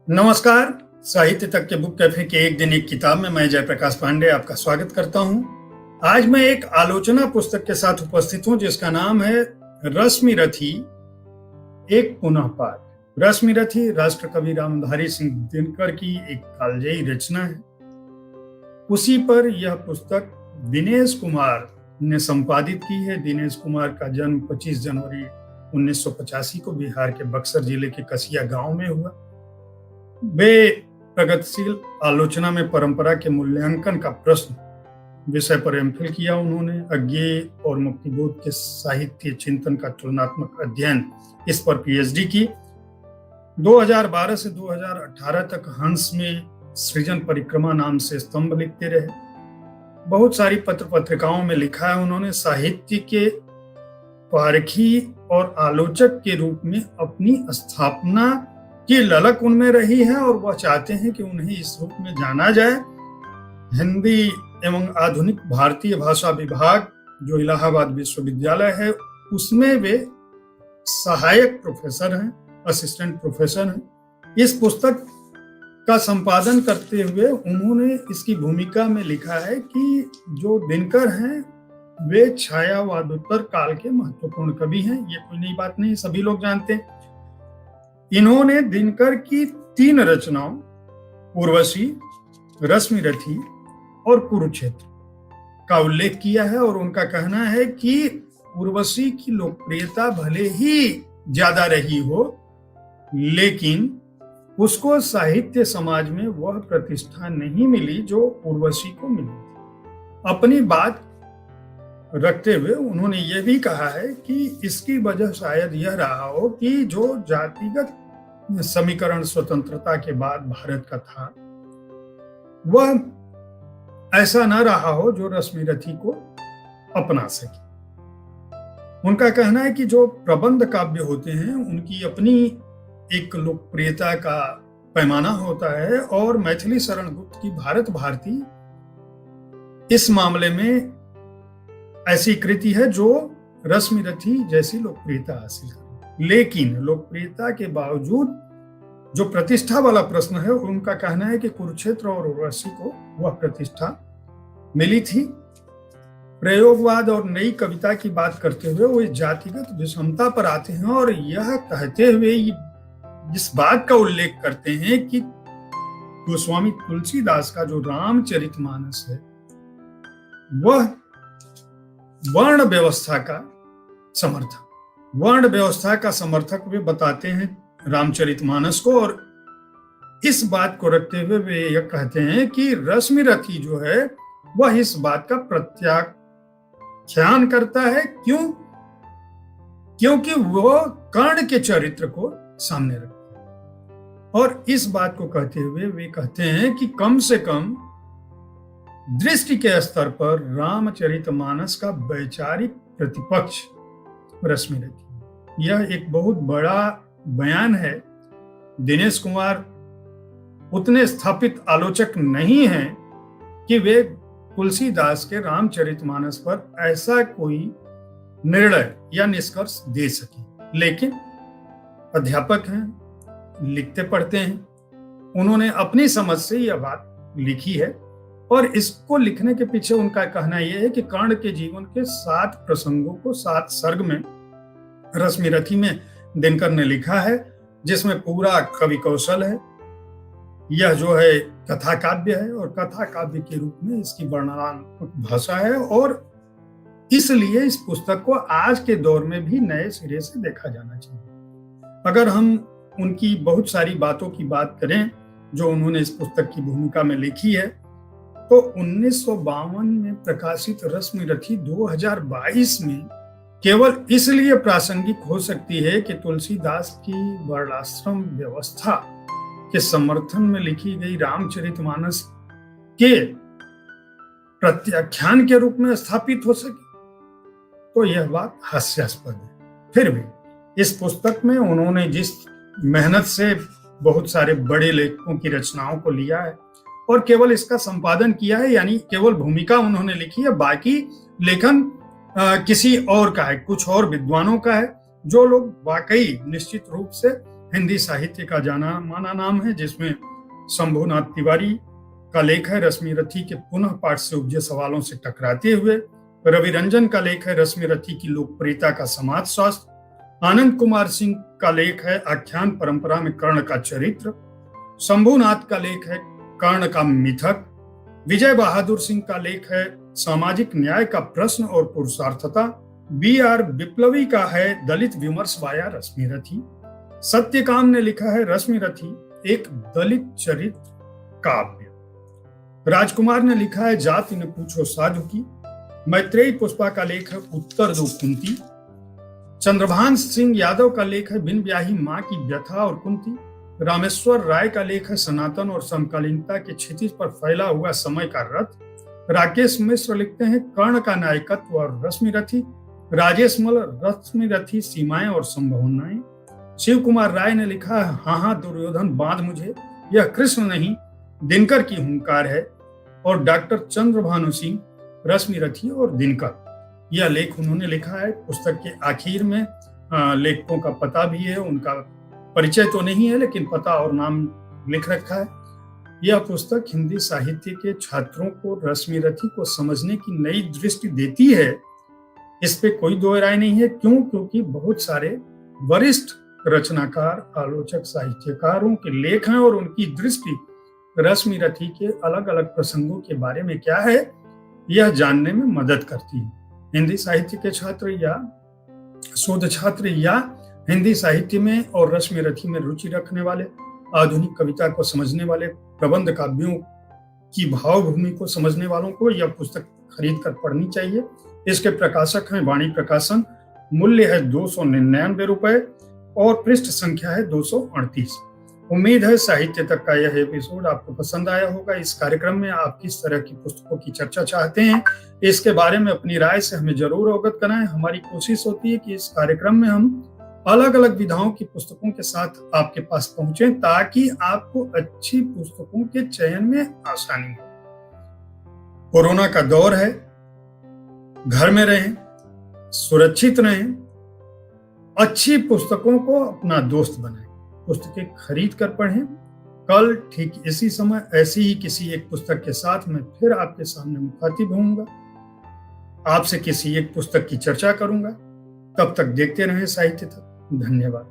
नमस्कार। साहित्य तक के बुक कैफे के एक दिन एक किताब में मैं जयप्रकाश पांडे आपका स्वागत करता हूं। आज मैं एक आलोचना पुस्तक के साथ उपस्थित हूं जिसका नाम है रश्मिरथी एक पुनः पाठ। रश्मिरथी राष्ट्रकवि रामधारी सिंह दिनकर की एक कालजयी रचना है। उसी पर यह पुस्तक दिनेश कुमार ने संपादित की है। दिनेश कुमार का जन्म 25 जनवरी 1985 को बिहार के बक्सर जिले के कसिया गांव में हुआ। वे प्रगतिशील आलोचना में परंपरा के मूल्यांकन का प्रश्न विषय पर एमफिल किया उन्होंने। अज्ञेय और मुक्तिबोध के साहित्य चिंतन का तुलनात्मक अध्ययन, इस पर पीएचडी की। 2012 से 2018 तक हंस में सृजन परिक्रमा नाम से स्तंभ लिखते रहे। बहुत सारी पत्र पत्रिकाओं में लिखा है उन्होंने। साहित्य के पारखी और आलोचक के रूप में अपनी स्थापना की ललक उनमें रही है और वह चाहते हैं कि उन्हें इस रूप में जाना जाए। हिंदी एवं आधुनिक भारतीय भाषा विभाग जो इलाहाबाद विश्वविद्यालय है, उसमें वे सहायक प्रोफेसर हैं, असिस्टेंट प्रोफेसर हैं। इस पुस्तक का संपादन करते हुए उन्होंने इसकी भूमिका में लिखा है कि जो दिनकर हैं वे छायावादोत्तर काल के महत्वपूर्ण कवि हैं। ये कोई नई बात नहीं, सभी लोग जानते हैं। इन्होंने दिनकर की 3 रचनाओं उर्वशी, रश्मिरथी और कुरुक्षेत्र का उल्लेख किया है और उनका कहना है कि उर्वशी की लोकप्रियता भले ही ज्यादा रही हो, लेकिन उसको साहित्य समाज में वह प्रतिष्ठा नहीं मिली जो उर्वशी को मिली थी। अपनी बात रखते हुए उन्होंने ये भी कहा है कि इसकी वजह शायद यह रहा हो कि जो जातिगत समीकरण स्वतंत्रता के बाद भारत का था, वह ऐसा न रहा हो जो रश्मिरथी को अपना सके। उनका कहना है कि जो प्रबंध काव्य होते हैं उनकी अपनी एक लोकप्रियता का पैमाना होता है और मैथिली शरण गुप्त की भारत भारती इस मामले में ऐसी कृति है जो रश्मिरथी जैसी लोकप्रियता हासिल करे। लेकिन लोकप्रियता के बावजूद जो प्रतिष्ठा वाला प्रश्न है, उनका कहना है कि कुरुक्षेत्र और उर्वशी को वह प्रतिष्ठा मिली थी। प्रयोगवाद और नई कविता की बात करते हुए वो जातिगत विषमता पर आते हैं और यह कहते हुए इस बात का उल्लेख करते हैं कि गोस्वामी तुलसीदास का जो रामचरितमानस है वह वर्ण व्यवस्था का समर्थक वे बताते हैं रामचरितमानस को। और इस बात को रखते हुए वे यह कहते हैं कि रश्मिरथी जो है वह इस बात का प्रत्याख्यान करता है। क्योंकि वो कर्ण के चरित्र को सामने रखता है। और इस बात को कहते हुए वे कहते हैं कि कम से कम दृष्टि के स्तर पर रामचरितमानस का वैचारिक प्रतिपक्ष रश्मिरथी। यह एक बहुत बड़ा बयान है। दिनेश कुमार उतने स्थापित आलोचक नहीं हैं कि वे तुलसीदास के रामचरितमानस पर ऐसा कोई निर्णय या निष्कर्ष दे सके, लेकिन अध्यापक हैं, लिखते पढ़ते हैं। उन्होंने अपनी समझ से यह बात लिखी है और इसको लिखने के पीछे उनका कहना यह है कि कर्ण के जीवन के 7 प्रसंगों को 7 सर्ग में रश्मिरथी में दिनकर ने लिखा है, जिसमें पूरा कवि कौशल है। यह जो है कथा काव्य है और कथा काव्य के रूप में इसकी वर्णनात्मक भाषा है और इसलिए इस पुस्तक को आज के दौर में भी नए सिरे से देखा जाना चाहिए। अगर हम उनकी बहुत सारी बातों की बात करें जो उन्होंने इस पुस्तक की भूमिका में लिखी है, तो 1952 में प्रकाशित रश्मिरथी 2022 में केवल इसलिए प्रासंगिक हो सकती है कि तुलसीदास की वर्णाश्रम व्यवस्था के समर्थन में लिखी गई रामचरितमानस के प्रत्याख्यान के रूप में स्थापित हो सके, तो यह बात हास्यास्पद है। फिर भी इस पुस्तक में उन्होंने जिस मेहनत से बहुत सारे बड़े लेखकों की रचनाओं को लिया है और केवल इसका संपादन किया है, यानी केवल भूमिका उन्होंने लिखी है, बाकी लेखन किसी और का है, कुछ और विद्वानों का है, जो लोग वाकई निश्चित रूप से हिंदी साहित्य का जाना माना नाम है, जिसमें शंभुनाथ तिवारी का लेख है रश्मि रथी के पुनः पाठ से उपजे सवालों से टकराते हुए, रवि रंजन का लेख है रश्मि रथी की लोकप्रियता का समाज शास्त्र, आनंद कुमार सिंह का लेख है आख्यान परंपरा में कर्ण का चरित्र, शंभुनाथ का लेख है कर्ण का मिथक, विजय बहादुर सिंह का लेख है सामाजिक न्याय का प्रश्न और पुरुषार्थता, बी.आर. विप्लवी का है दलित विमर्श वाया रश्मि रथी, सत्यकाम ने लिखा है रश्मि रथी एक दलित चरित्र काव्य, राजकुमार ने लिखा है जाति न पूछो साधु की, मैत्रेयी पुष्पा का लेख है उत्तर दो कुंती, चंद्रभान सिंह यादव का लेख है बिन ब्याही माँ की व्यथा और कुंती, रामेश्वर राय का लेख है सनातन और समकालीनता के क्षितिज पर फैला हुआ समय का रथ, राकेश मिश्र लिखते हैं कर्ण का नायकत्व और रश्मि रथी, राजेश मल रश्मि रथी सीमाएं और संभावनाएं, शिव कुमार राय ने लिखा है हाँ हाँ दुर्योधन बांध मुझे, यह कृष्ण नहीं दिनकर की हुंकार है, और डॉक्टर चंद्रभानु सिंह रश्मि रथी और दिनकर, यह लेख उन्होंने लिखा है। पुस्तक के आखिर में लेखकों का पता भी है, उनका परिचय तो नहीं है लेकिन पता और नाम लिख रखा है। यह पुस्तक हिंदी साहित्य के छात्रों को रश्मि रथी को समझने की नई दृष्टि देती है, इस पे कोई दो राय नहीं है। क्यों? क्योंकि बहुत सारे वरिष्ठ रचनाकार, आलोचक, साहित्यकारों के लेख हैं और उनकी दृष्टि रश्मि रथी के अलग अलग प्रसंगों के बारे में क्या है यह जानने में मदद करती है। हिंदी साहित्य के छात्र या शोध छात्र या हिंदी साहित्य में और रश्मि रथी में रुचि रखने वाले, आधुनिक कविता को समझने वाले, प्रबंध काव्यों की भावभूमि को समझने वालों को यह पुस्तक खरीद कर पढ़नी चाहिए। इसके प्रकाशक हैं वाणी प्रकाशन, मूल्य है 299 रुपए और पृष्ठ संख्या है 238। उम्मीद है साहित्य तक का यह एपिसोड आपको पसंद आया होगा। इस कार्यक्रम में आप किस तरह की पुस्तकों की चर्चा चाहते हैं, इसके बारे में अपनी राय से हमें जरूर अवगत कराएं। हमारी कोशिश होती है कि इस कार्यक्रम में हम अलग अलग विधाओं की पुस्तकों के साथ आपके पास पहुंचे ताकि आपको अच्छी पुस्तकों के चयन में आसानी हो। कोरोना का दौर है, घर में रहें, सुरक्षित रहें, अच्छी पुस्तकों को अपना दोस्त बनाएं, पुस्तकें खरीद कर पढ़ें। कल ठीक इसी समय ऐसी ही किसी एक पुस्तक के साथ मैं फिर आपके सामने मुखातिब होऊंगा, आपसे किसी एक पुस्तक की चर्चा करूंगा। तब तक देखते रहें साहित्य तक। धन्यवाद।